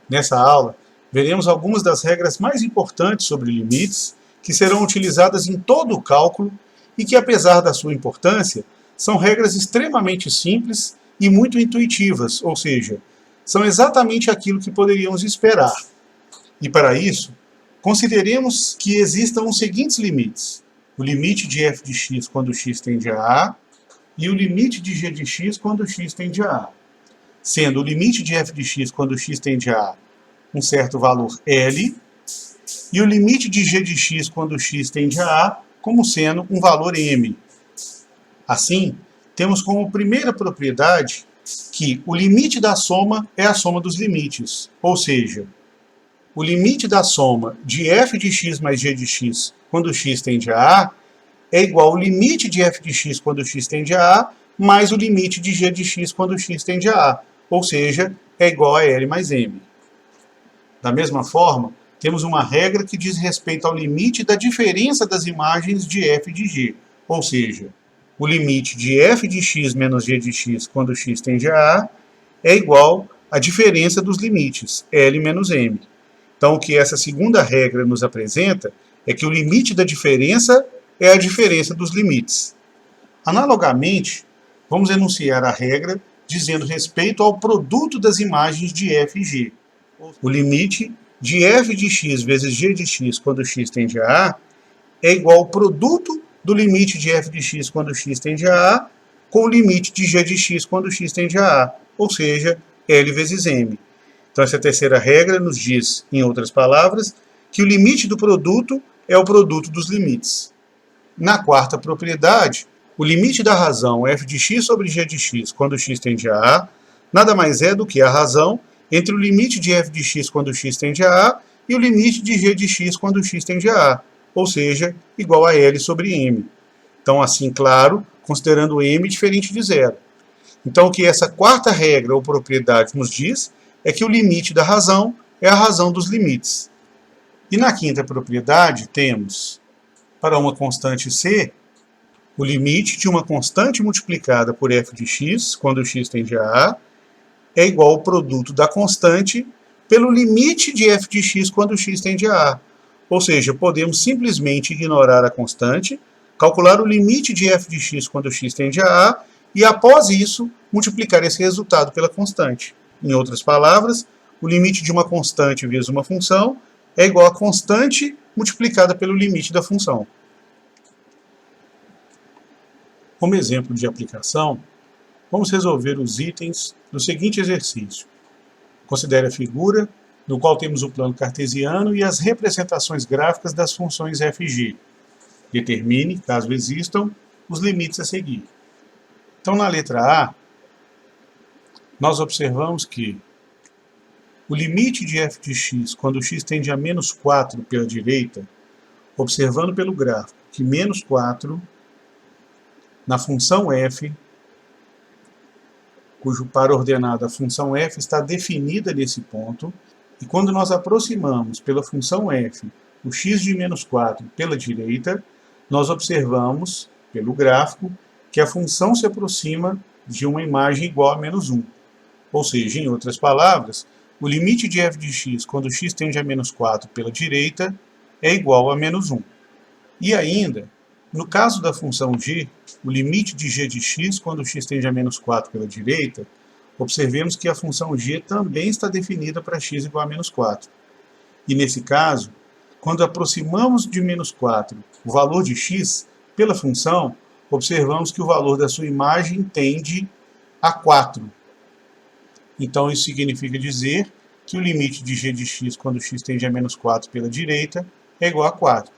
Nessa aula, veremos algumas das regras mais importantes sobre limites, que serão utilizadas em todo o cálculo e que, apesar da sua importância, são regras extremamente simples e muito intuitivas, ou seja, são exatamente aquilo que poderíamos esperar. E para isso, consideremos que existam os seguintes limites: o limite de f de x quando x tende a A e o limite de g de x quando x tende a A, sendo o limite de f de x quando x tende a A um certo valor L, e o limite de g de x quando x tende a A como sendo um valor M. Assim, temos como primeira propriedade que o limite da soma é a soma dos limites, ou seja, o limite da soma de f de x mais g de x quando x tende a A é igual ao limite de f de x quando x tende a A mais o limite de g de x quando x tende a A, ou seja, é igual a L mais M. Da mesma forma, temos uma regra que diz respeito ao limite da diferença das imagens de f de g, ou seja, o limite de f de x menos g de x quando x tende a A é igual à diferença dos limites, L menos M. Então, o que essa segunda regra nos apresenta é que o limite da diferença é a diferença dos limites. Analogamente, vamos enunciar a regra dizendo respeito ao produto das imagens de f e g. O limite de f de x vezes g de x quando x tende a A é igual ao produto do limite de f de x quando x tende a A com o limite de g de x quando x tende a A, ou seja, L vezes M. Então, essa terceira regra nos diz, em outras palavras, que o limite do produto é o produto dos limites. Na quarta propriedade, o limite da razão f de x sobre g de x quando x tende a A nada mais é do que a razão entre o limite de f de x quando x tende a A e o limite de g de x quando x tende a A, ou seja, igual a L sobre M. Então, assim, claro, considerando M diferente de zero. Então, o que essa quarta regra ou propriedade nos diz é que o limite da razão é a razão dos limites. E na quinta propriedade temos, para uma constante C, o limite de uma constante multiplicada por f de x, quando x tende a A, é igual ao produto da constante pelo limite de f de x quando x tende a A. Ou seja, podemos simplesmente ignorar a constante, calcular o limite de f de x quando x tende a A e, após isso, multiplicar esse resultado pela constante. Em outras palavras, o limite de uma constante vezes uma função é igual a constante multiplicada pelo limite da função. Como exemplo de aplicação, vamos resolver os itens do seguinte exercício. Considere a figura, no qual temos o plano cartesiano e as representações gráficas das funções f e g. Determine, caso existam, os limites a seguir. Então, na letra A, nós observamos que o limite de f de x, quando x tende a menos 4 pela direita, observando pelo gráfico que menos 4, na função f, cujo par ordenado a função f está definida nesse ponto, e quando nós aproximamos pela função f o x de menos 4 pela direita, nós observamos, pelo gráfico, que a função se aproxima de uma imagem igual a menos 1. Ou seja, em outras palavras, o limite de f de x quando x tende a menos 4 pela direita é igual a menos 1. E ainda, no caso da função g, o limite de g de x quando x tende a menos 4 pela direita, observemos que a função g também está definida para x igual a menos 4. E nesse caso, quando aproximamos de menos 4 o valor de x pela função, observamos que o valor da sua imagem tende a 4. Então, isso significa dizer que o limite de g de x quando x tende a menos 4 pela direita é igual a 4.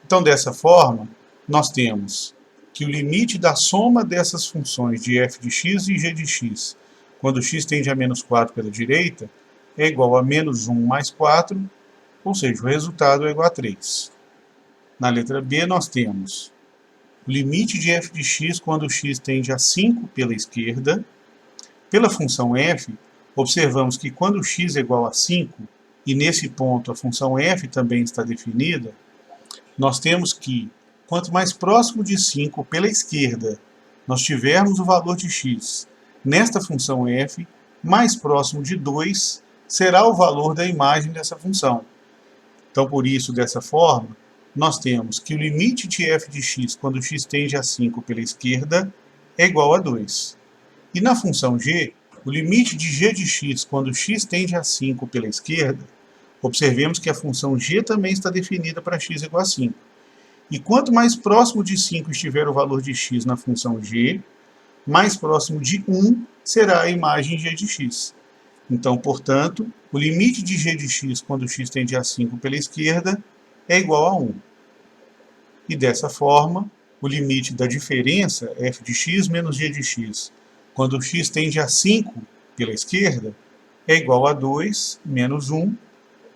Então, dessa forma, nós temos que o limite da soma dessas funções de f de x e g de x, quando x tende a menos 4 pela direita, é igual a menos 1 mais 4, ou seja, o resultado é igual a 3. Na letra B, nós temos o limite de f de x quando x tende a 5 pela esquerda. Pela função f, observamos que quando x é igual a 5, e nesse ponto a função f também está definida, nós temos que, quanto mais próximo de 5 pela esquerda nós tivermos o valor de x nesta função f, mais próximo de 2 será o valor da imagem dessa função. Então, por isso, dessa forma, nós temos que o limite de f de x quando x tende a 5 pela esquerda é igual a 2. E na função g, o limite de g de x quando x tende a 5 pela esquerda, observemos que a função g também está definida para x igual a 5. E quanto mais próximo de 5 estiver o valor de x na função g, mais próximo de 1 será a imagem g de x. Então, portanto, o limite de g de x quando x tende a 5 pela esquerda é igual a 1. E dessa forma, o limite da diferença f de x menos g de x quando x tende a 5 pela esquerda é igual a 2 menos 1.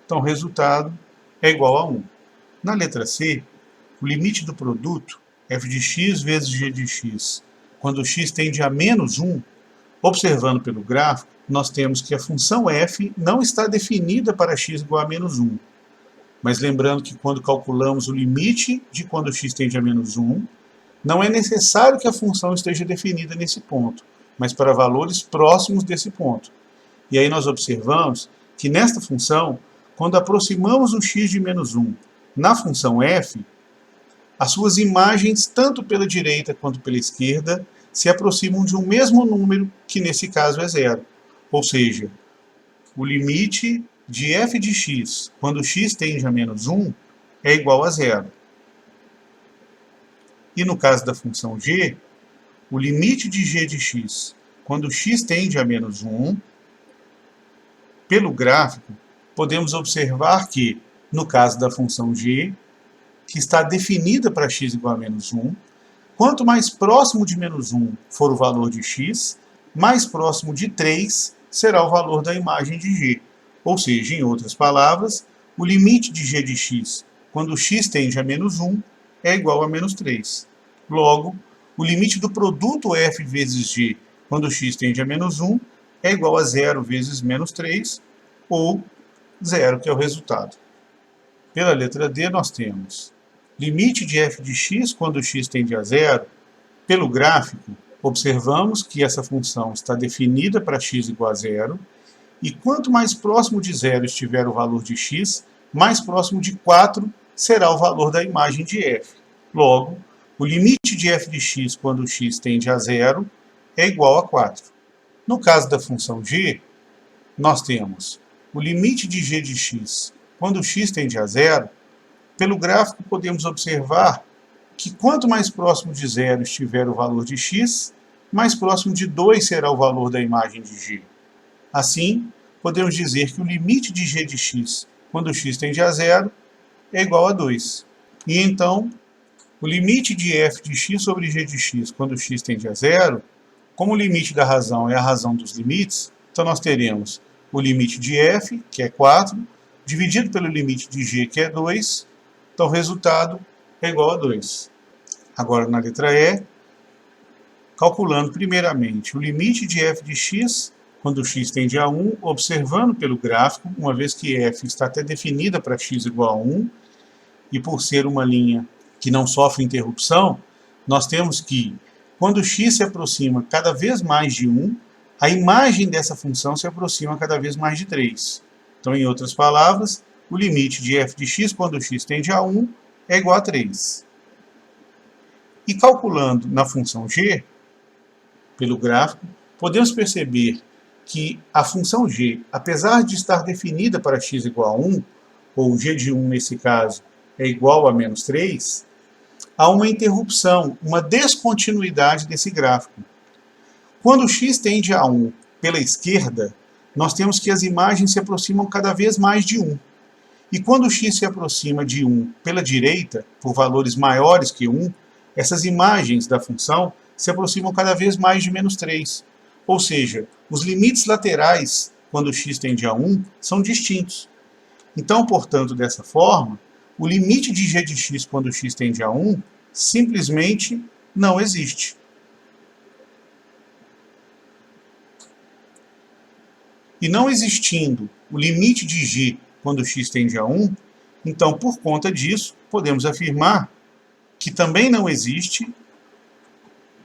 Então, o resultado é igual a 1. Na letra C, o limite do produto f de x vezes g de x quando x tende a menos 1, observando pelo gráfico, nós temos que a função f não está definida para x igual a menos 1. Mas lembrando que quando calculamos o limite de quando x tende a menos 1, não é necessário que a função esteja definida nesse ponto, mas para valores próximos desse ponto. E aí nós observamos que nesta função, quando aproximamos o x de menos 1 na função f, as suas imagens, tanto pela direita quanto pela esquerda, se aproximam de um mesmo número, que nesse caso é 0. Ou seja, o limite de f de x, quando x tende a menos 1, é igual a 0. E no caso da função g, o limite de g de x, quando x tende a menos 1, pelo gráfico, podemos observar que, no caso da função g, que está definida para x igual a menos 1, quanto mais próximo de menos 1 for o valor de x, mais próximo de 3 será o valor da imagem de g. Ou seja, em outras palavras, o limite de g de x, quando x tende a menos 1, é igual a menos 3. Logo, o limite do produto f vezes g, quando x tende a menos 1, é igual a 0 vezes menos 3, ou 0, que é o resultado. Pela letra D, nós temos limite de f de x quando x tende a 0. Pelo gráfico, observamos que essa função está definida para x igual a 0, e quanto mais próximo de 0 estiver o valor de x, mais próximo de 4 será o valor da imagem de f. Logo, o limite de f de x quando x tende a 0 é igual a 4. No caso da função g, nós temos o limite de g de x quando x tende a 0. Pelo gráfico, podemos observar que quanto mais próximo de 0 estiver o valor de x, mais próximo de 2 será o valor da imagem de g. Assim, podemos dizer que o limite de g de x, quando x tende a 0, é igual a 2. E então, o limite de f de x sobre g de x, quando x tende a 0, como o limite da razão é a razão dos limites, então nós teremos o limite de f, que é 4, dividido pelo limite de g, que é 2, então o resultado é igual a 2. Agora, na letra E, calculando primeiramente o limite de f de x, quando x tende a 1, observando pelo gráfico, uma vez que f está até definida para x igual a 1, e por ser uma linha que não sofre interrupção, nós temos que, quando x se aproxima cada vez mais de 1, a imagem dessa função se aproxima cada vez mais de 3. Então, em outras palavras, o limite de f de x quando x tende a 1 é igual a 3. E calculando na função g, pelo gráfico, podemos perceber que a função g, apesar de estar definida para x igual a 1, ou g de 1 nesse caso é igual a menos 3, há uma interrupção, uma descontinuidade desse gráfico. Quando x tende a 1 pela esquerda, nós temos que as imagens se aproximam cada vez mais de 1. E quando x se aproxima de 1 pela direita, por valores maiores que 1, essas imagens da função se aproximam cada vez mais de menos 3. Ou seja, os limites laterais, quando x tende a 1, são distintos. Então, portanto, dessa forma, o limite de g de x quando x tende a 1 simplesmente não existe. E não existindo o limite de g quando x tende a 1, então, por conta disso, podemos afirmar que também não existe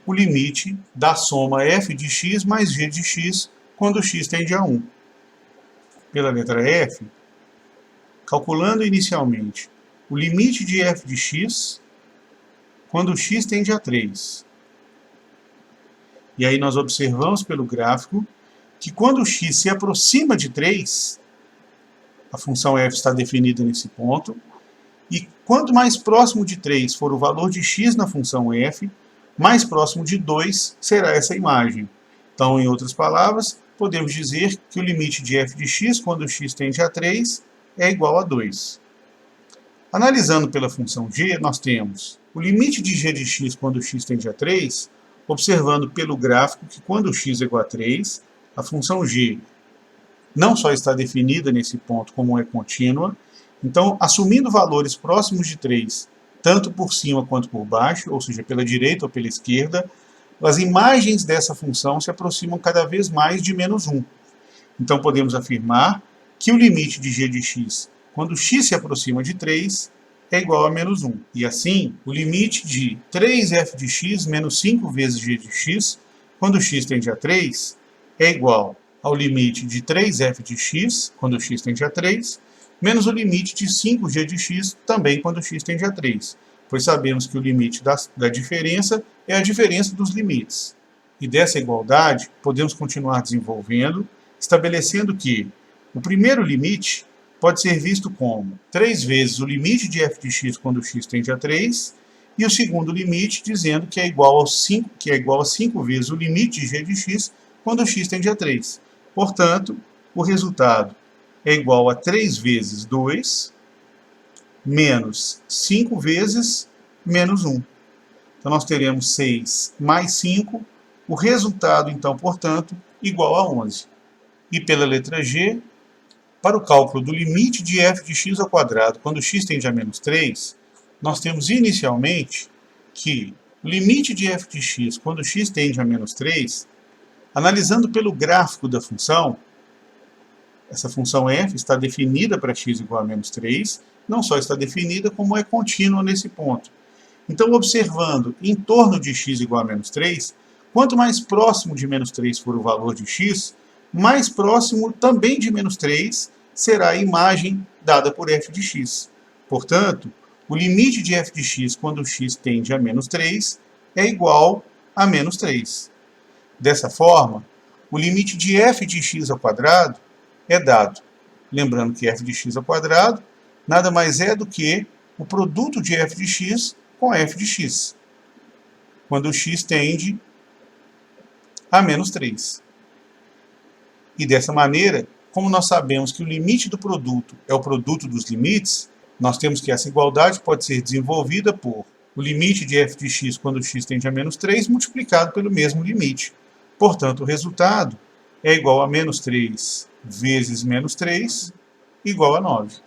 o limite da soma f de x mais g de x quando x tende a 1. pela letra F, calculando inicialmente o limite de f de x quando x tende a 3. E aí nós observamos pelo gráfico que quando x se aproxima de 3, a função f está definida nesse ponto, e quanto mais próximo de 3 for o valor de x na função f, mais próximo de 2 será essa imagem. Então, em outras palavras, podemos dizer que o limite de f de x quando x tende a 3 é igual a 2. Analisando pela função g, nós temos o limite de g de x quando x tende a 3, observando pelo gráfico que quando x é igual a 3, a função g não só está definida nesse ponto como é contínua. Então, assumindo valores próximos de 3, tanto por cima quanto por baixo, ou seja, pela direita ou pela esquerda, as imagens dessa função se aproximam cada vez mais de menos 1. Então, podemos afirmar que o limite de g de x, quando x se aproxima de 3, é igual a menos 1. E assim, o limite de 3f de x menos 5 vezes g de x, quando x tende a 3, é igual ao limite de 3f de x, quando x tende a 3, menos o limite de 5g de x, também quando x tende a 3, pois sabemos que o limite da diferença é a diferença dos limites. E dessa igualdade, podemos continuar desenvolvendo, estabelecendo que o primeiro limite pode ser visto como 3 vezes o limite de f de x quando x tende a 3, e o segundo limite dizendo que é igual a 5 vezes o limite de g de x quando x tende a 3. Portanto, o resultado é igual a 3 vezes 2 menos 5 vezes menos 1. Então, nós teremos 6 mais 5, o resultado, então, portanto, igual a 11. E pela letra G, para o cálculo do limite de f de x ao quadrado quando x tende a menos 3, nós temos inicialmente que o limite de f de x quando x tende a menos 3, analisando pelo gráfico da função, essa função f está definida para x igual a menos 3, não só está definida, como é contínua nesse ponto. Então, observando em torno de x igual a menos 3, quanto mais próximo de menos 3 for o valor de x, mais próximo também de menos 3 será a imagem dada por f de x. Portanto, o limite de f de x quando x tende a menos 3 é igual a menos 3. Dessa forma, o limite de f de x ao quadrado é dado. Lembrando que f de x ao quadrado nada mais é do que o produto de f de x com f de x, quando x tende a menos 3. E dessa maneira, como nós sabemos que o limite do produto é o produto dos limites, nós temos que essa igualdade pode ser desenvolvida por o limite de f de x quando x tende a menos 3 multiplicado pelo mesmo limite. Portanto, o resultado é igual a menos 3 vezes menos 3 igual a 9.